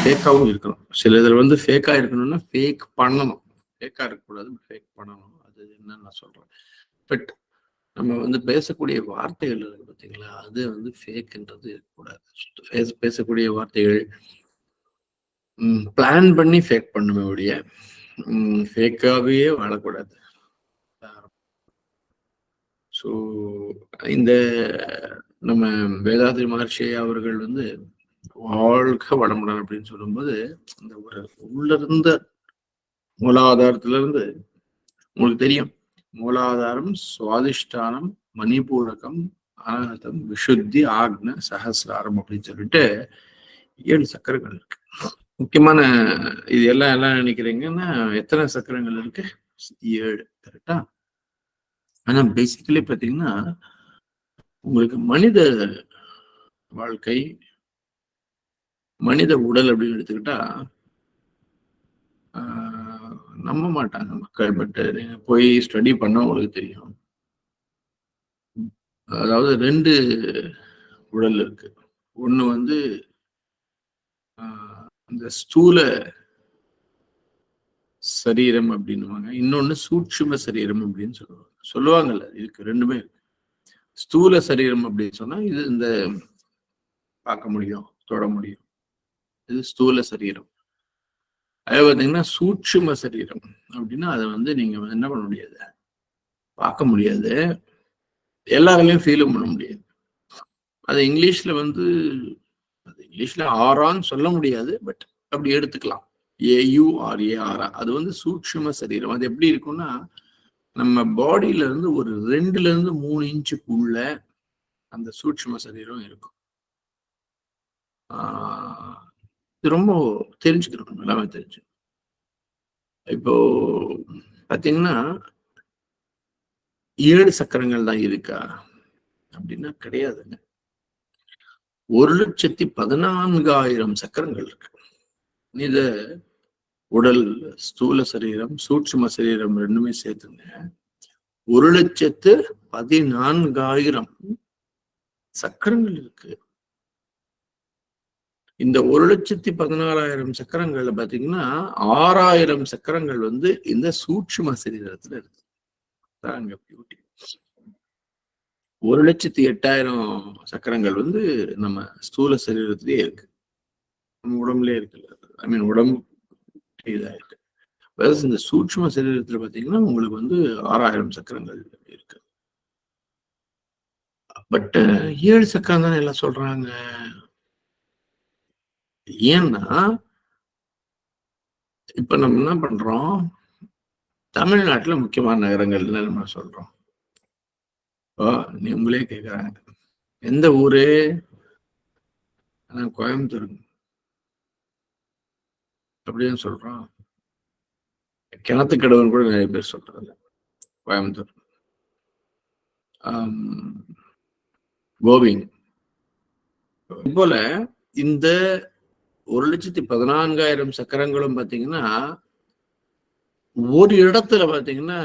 ஃபேக்காவும் இருக்கணும். சில இதுல வந்து ஃபேக்கா இருக்கணும்னா ஃபேக் பண்ணணும். ஃபேக்கா இருக்கக்கூடாது, ஃபேக் பண்ணணும். அது என்னன்னு நான் சொல்றேன். பட் நம்ம வந்து பேசக்கூடிய வார்த்தைகள் இருக்கு பார்த்தீங்களா, அது வந்து ஃபேக்ன்றது இருக்கக்கூடாது. பேசக்கூடிய வார்த்தைகள் பிளான் பண்ணி ஃபேக் பண்ணுமே ஒழிய ஃபேக்காவே வாழக்கூடாது. ஸோ இந்த நம்ம வேதாத்ரி மகர்ஷி அவர்கள் வந்து வாழ்க வளமுடன் அப்படின்னு சொல்லும்போது அந்த ஒரு உள்ள இருந்த மூலாதாரத்துல இருந்து உங்களுக்கு தெரியும், மூலாதாரம், சுவாதிஷ்டானம், மணிபூரகம், அனாகதம், விஷுத்தி, ஆக்ன, சஹசிராரம் அப்படின்னு சொல்லிட்டு 7 சக்கரங்கள் இருக்கு. முக்கியமான இது எல்லாம் நினைக்கிறீங்கன்னா எத்தனை சக்கரங்கள் இருக்கு? 7. கரெக்டா? ஆனா பேசிக்கலி பாத்தீங்கன்னா உங்களுக்கு மனித வாழ்க்கை, மனித உடல் அப்படின்னு எடுத்துக்கிட்டா நம்ப மாட்டாங்க மக்கள். பட் நீங்க போய் ஸ்டடி பண்ண உங்களுக்கு தெரியும். அதாவது 2 உடல் இருக்கு. ஒண்ணு வந்து இந்த ஸ்தூல சரீரம் அப்படின்னுவாங்க, இன்னொன்னு சூட்சும சரீரம் அப்படின்னு சொல்லுவாங்கல்ல. இதுக்கு 2மே இருக்கு. ஸ்தூல சரீரம் அப்படின்னு சொன்னா இது இந்த பார்க்க முடியும், தொட முடியும், இது ஸ்தூல சரீரம். அது பார்த்தீங்கன்னா சூட்சும சரீரம் அப்படின்னா அதை வந்து நீங்க என்ன பண்ண முடியாது, பார்க்க முடியாது, எல்லாராலையும் ஃபீலும் பண்ண முடியாது. அது இங்கிலீஷ்ல வந்து இங்கிலீஷ்ல ஆரான்னு சொல்ல முடியாது, பட் அப்படி எடுத்துக்கலாம். AURARA. அது வந்து சூட்சும சரீரம். அது எப்படி இருக்கும்னா நம்ம பாடியில இருந்து ஒரு 2ல இருந்து 3 இன்ச்சுக்குள்ள அந்த சூட்சும சரீரம் இருக்கும். இது ரொம்ப தெரிஞ்சுக்கணும், எல்லாமே தெரிஞ்சு. இப்போ பாத்தீங்கன்னா 7 சக்கரங்கள் தான் இருக்கா அப்படின்னா கிடையாதுங்க. 1,14,000 சக்கரங்கள் இருக்கு. இது உடல், ஸ்தூல சரீரம், சூட்சும சரீரம் 2மே சேர்த்துங்க 1,14,000 சக்கரங்கள் இருக்கு. இந்த 1,14,000 சக்கரங்கள்ல பாத்தீங்கன்னா 6,000 சக்கரங்கள் வந்து இந்த சூட்சும சரீரத்துல இருக்கு. அங்க பியூட்டி. 1,08,000 சக்கரங்கள் வந்து நம்ம ஸ்தூல சரீரத்திலேயே இருக்கு, நம்ம உடம்புலயே இருக்கு. ஐ மீன் உடம்பு இதா இருக்கு. இந்த சூட்சும சரீரத்துல பாத்தீங்கன்னா உங்களுக்கு வந்து 6,000 சக்கரங்கள் இருக்கு. பட் 7 சக்கரம் தானே எல்லாம் சொல்றாங்க. ஏன்னா இப்ப நம்ம என்ன பண்றோம், தமிழ்நாட்டுல முக்கியமான நகரங்கள்ல நம்ம சொல்றோம். நீ உங்களே கேக்குறாங்க எந்த ஊரு, கோயம்புத்தூர் அப்படின்னு சொல்றோம். கிணத்துக்கடவுன்னு கூட நிறைய பேர் சொல்றாங்க கோயம்புத்தூர். கோவிங் போல இந்த 1,14,000 சக்கரங்களும் பாத்தீங்கன்னா ஒரு இடத்துல பாத்தீங்கன்னா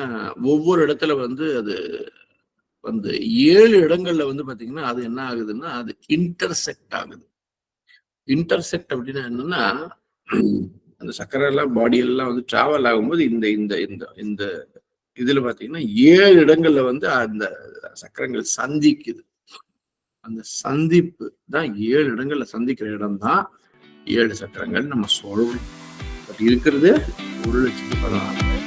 ஒவ்வொரு இடத்துல வந்து அது வந்து 7 இடங்கள்ல வந்து பாத்தீங்கன்னா அது என்ன ஆகுதுன்னா அது இன்டர்செக்ட் ஆகுது. இன்டர்செக்ட் அப்படின்னா என்னன்னா அந்த சக்கரை எல்லாம் பாடி எல்லாம் வந்து டிராவல் ஆகும்போது இந்த இந்த இந்த இந்த இதுல பாத்தீங்கன்னா 7 இடங்கள்ல வந்து அந்த சக்கரங்கள் சந்திக்குது. அந்த சந்திப்பு தான் 7 இடங்கள்ல சந்திக்கிற இடம் தான் 7 சக்கரங்கள் நம்ம சொல்றோம். இருக்கிறது 1,14,000.